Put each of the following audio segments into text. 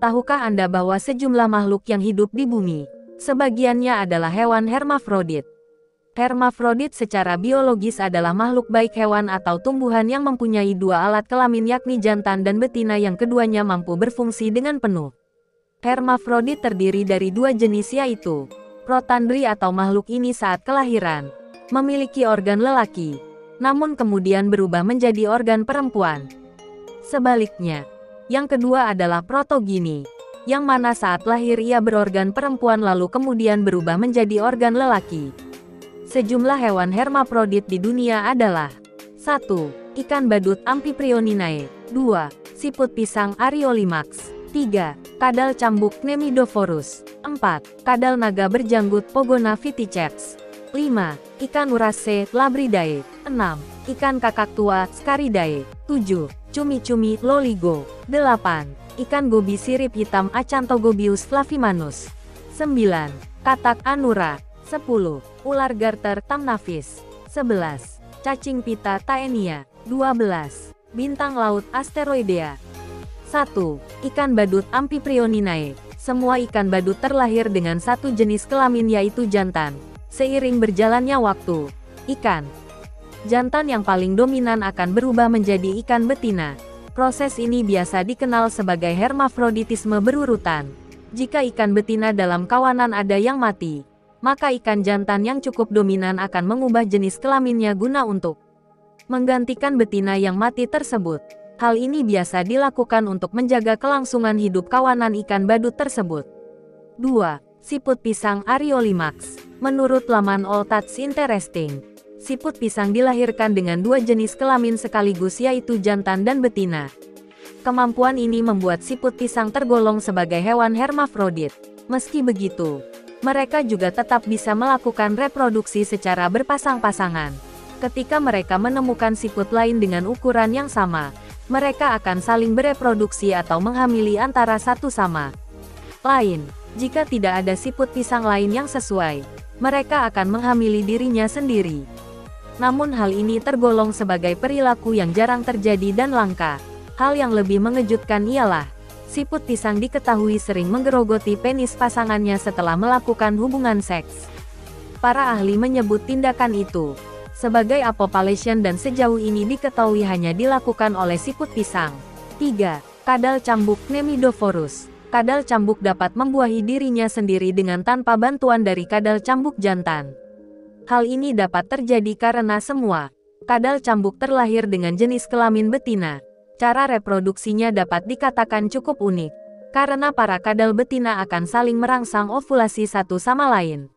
Tahukah Anda bahwa sejumlah makhluk yang hidup di bumi, sebagiannya adalah hewan hermafrodit? Hermafrodit secara biologis adalah makhluk baik hewan atau tumbuhan yang mempunyai dua alat kelamin yakni jantan dan betina yang keduanya mampu berfungsi dengan penuh. Hermafrodit terdiri dari dua jenis yaitu protandri atau makhluk ini saat kelahiran memiliki organ lelaki, namun kemudian berubah menjadi organ perempuan. Sebaliknya, yang kedua adalah protogini, yang mana saat lahir ia berorgan perempuan lalu kemudian berubah menjadi organ lelaki. Sejumlah hewan hermafrodit di dunia adalah 1. Ikan badut Amphiprioninae, 2. Siput pisang Areolimax, 3. Kadal cambuk Nemidophorus, 4. Kadal naga berjanggut Pogona viticeps, 5. Ikan Urace Labridae, 6. Ikan kakak tua Scaridae, 7. Cumi-cumi Loligo, 8. Ikan gobi sirip hitam Acanthogobius flavimanus, 9. Katak Anura, 10. Ular garter Thamnaphis, 11. Cacing pita Taenia, 12. Bintang laut Asteroidea. 1. Ikan badut Amphiprioninae. Semua ikan badut terlahir dengan satu jenis kelamin yaitu jantan. Seiring berjalannya waktu, ikan jantan yang paling dominan akan berubah menjadi ikan betina. Proses ini biasa dikenal sebagai hermafroditisme berurutan. Jika ikan betina dalam kawanan ada yang mati, maka ikan jantan yang cukup dominan akan mengubah jenis kelaminnya guna untuk menggantikan betina yang mati tersebut. Hal ini biasa dilakukan untuk menjaga kelangsungan hidup kawanan ikan badut tersebut. 2. Siput pisang Areolimax. Menurut laman All That's Interesting, siput pisang dilahirkan dengan dua jenis kelamin sekaligus yaitu jantan dan betina. Kemampuan ini membuat siput pisang tergolong sebagai hewan hermafrodit. Meski begitu, mereka juga tetap bisa melakukan reproduksi secara berpasang-pasangan. Ketika mereka menemukan siput lain dengan ukuran yang sama, mereka akan saling bereproduksi atau menghamili antara satu sama lain. Jika tidak ada siput pisang lain yang sesuai, mereka akan menghamili dirinya sendiri. Namun hal ini tergolong sebagai perilaku yang jarang terjadi dan langka. Hal yang lebih mengejutkan ialah, siput pisang diketahui sering menggerogoti penis pasangannya setelah melakukan hubungan seks. Para ahli menyebut tindakan itu sebagai apopulation dan sejauh ini diketahui hanya dilakukan oleh siput pisang. 3. Kadal cambuk Nemidophorus. Kadal cambuk dapat membuahi dirinya sendiri dengan tanpa bantuan dari kadal cambuk jantan. Hal ini dapat terjadi karena semua kadal cambuk terlahir dengan jenis kelamin betina. Cara reproduksinya dapat dikatakan cukup unik, karena para kadal betina akan saling merangsang ovulasi satu sama lain.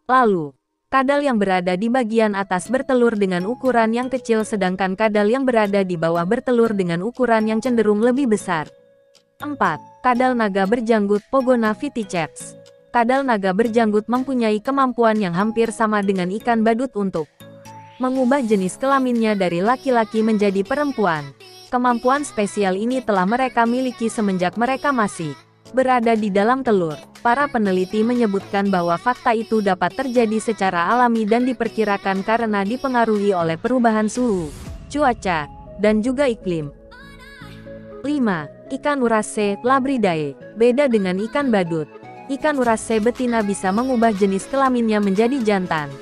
Lalu, kadal yang berada di bagian atas bertelur dengan ukuran yang kecil sedangkan kadal yang berada di bawah bertelur dengan ukuran yang cenderung lebih besar. 4. Kadal naga berjanggut Pogona viticeps. Kadal naga berjanggut mempunyai kemampuan yang hampir sama dengan ikan badut untuk mengubah jenis kelaminnya dari laki-laki menjadi perempuan. Kemampuan spesial ini telah mereka miliki semenjak mereka masih berada di dalam telur. Para peneliti menyebutkan bahwa fakta itu dapat terjadi secara alami dan diperkirakan karena dipengaruhi oleh perubahan suhu, cuaca, dan juga iklim. 5. Ikan Urace Labridae. Beda dengan ikan badut, ikan Urace betina bisa mengubah jenis kelaminnya menjadi jantan.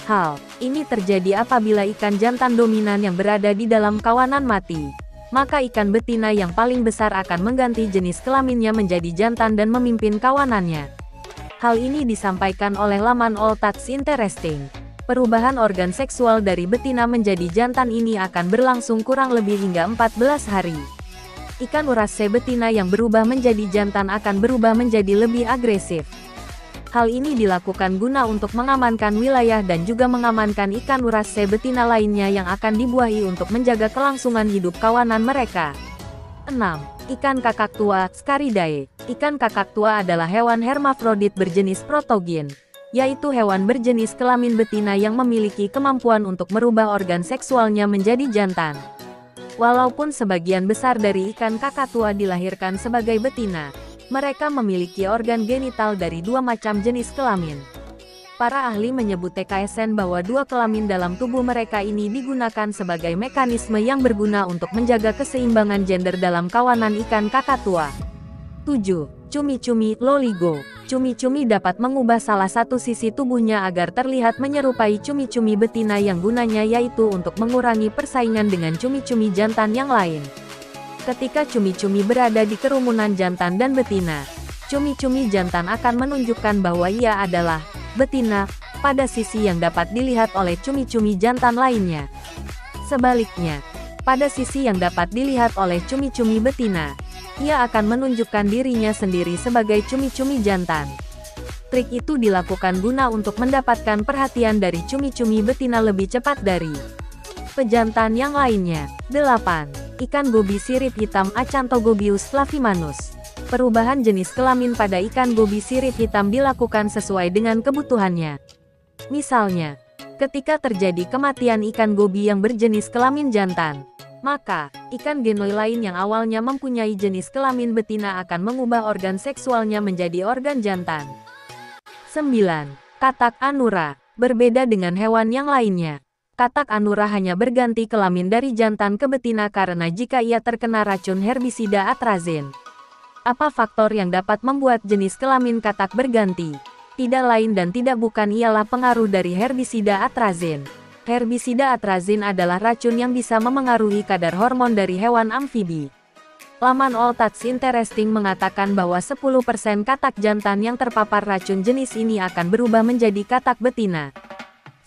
Hal ini terjadi apabila ikan jantan dominan yang berada di dalam kawanan mati. Maka ikan betina yang paling besar akan mengganti jenis kelaminnya menjadi jantan dan memimpin kawanannya. Hal ini disampaikan oleh laman All That's Interesting. Perubahan organ seksual dari betina menjadi jantan ini akan berlangsung kurang lebih hingga 14 hari. Ikan Urace betina yang berubah menjadi jantan akan berubah menjadi lebih agresif. Hal ini dilakukan guna untuk mengamankan wilayah dan juga mengamankan ikan Urace betina lainnya yang akan dibuahi untuk menjaga kelangsungan hidup kawanan mereka. 6. Ikan kakak tua Scaridae. Ikan kakak tua adalah hewan hermafrodit berjenis protogin, yaitu hewan berjenis kelamin betina yang memiliki kemampuan untuk merubah organ seksualnya menjadi jantan. Walaupun sebagian besar dari ikan kakak tua dilahirkan sebagai betina, mereka memiliki organ genital dari dua macam jenis kelamin. Para ahli menyebut TKSN bahwa dua kelamin dalam tubuh mereka ini digunakan sebagai mekanisme yang berguna untuk menjaga keseimbangan gender dalam kawanan ikan kakatua. 7. Cumi-cumi loligo. Cumi-cumi dapat mengubah salah satu sisi tubuhnya agar terlihat menyerupai cumi-cumi betina yang gunanya yaitu untuk mengurangi persaingan dengan cumi-cumi jantan yang lain. Ketika cumi-cumi berada di kerumunan jantan dan betina, cumi-cumi jantan akan menunjukkan bahwa ia adalah betina, pada sisi yang dapat dilihat oleh cumi-cumi jantan lainnya. Sebaliknya, pada sisi yang dapat dilihat oleh cumi-cumi betina, ia akan menunjukkan dirinya sendiri sebagai cumi-cumi jantan. Trik itu dilakukan guna untuk mendapatkan perhatian dari cumi-cumi betina lebih cepat dari pejantan yang lainnya. 8. Ikan gobi sirip hitam Acanthogobius flavimanus. Perubahan jenis kelamin pada ikan gobi sirip hitam dilakukan sesuai dengan kebutuhannya. Misalnya, ketika terjadi kematian ikan gobi yang berjenis kelamin jantan, maka ikan genoi lain yang awalnya mempunyai jenis kelamin betina akan mengubah organ seksualnya menjadi organ jantan. 9. Katak anura. Berbeda dengan hewan yang lainnya, katak anura hanya berganti kelamin dari jantan ke betina karena jika ia terkena racun herbisida atrazin. Apa faktor yang dapat membuat jenis kelamin katak berganti? Tidak lain dan tidak bukan ialah pengaruh dari herbisida atrazin. Herbisida atrazin adalah racun yang bisa memengaruhi kadar hormon dari hewan amfibi. Laman All That's Interesting mengatakan bahwa 10% katak jantan yang terpapar racun jenis ini akan berubah menjadi katak betina.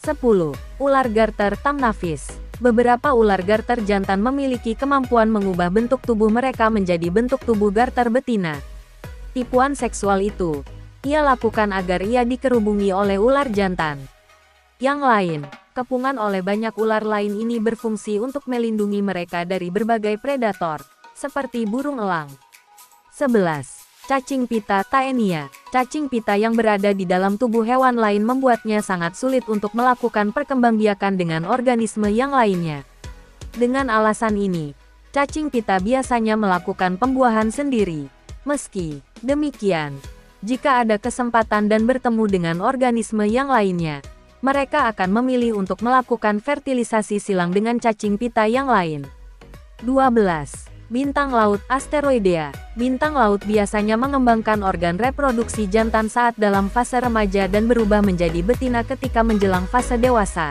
10. Ular garter Thamnophis. Beberapa ular garter jantan memiliki kemampuan mengubah bentuk tubuh mereka menjadi bentuk tubuh garter betina. Tipuan seksual itu ia lakukan agar ia dikerubungi oleh ular jantan. Yang lain, kepungan oleh banyak ular lain ini berfungsi untuk melindungi mereka dari berbagai predator, seperti burung elang. 11. Cacing pita Taenia. Cacing pita yang berada di dalam tubuh hewan lain membuatnya sangat sulit untuk melakukan perkembangbiakan dengan organisme yang lainnya. Dengan alasan ini, cacing pita biasanya melakukan pembuahan sendiri. Meski demikian, jika ada kesempatan dan bertemu dengan organisme yang lainnya, mereka akan memilih untuk melakukan fertilisasi silang dengan cacing pita yang lain. 12. Bintang laut Asteroidea. Bintang laut biasanya mengembangkan organ reproduksi jantan saat dalam fase remaja dan berubah menjadi betina ketika menjelang fase dewasa.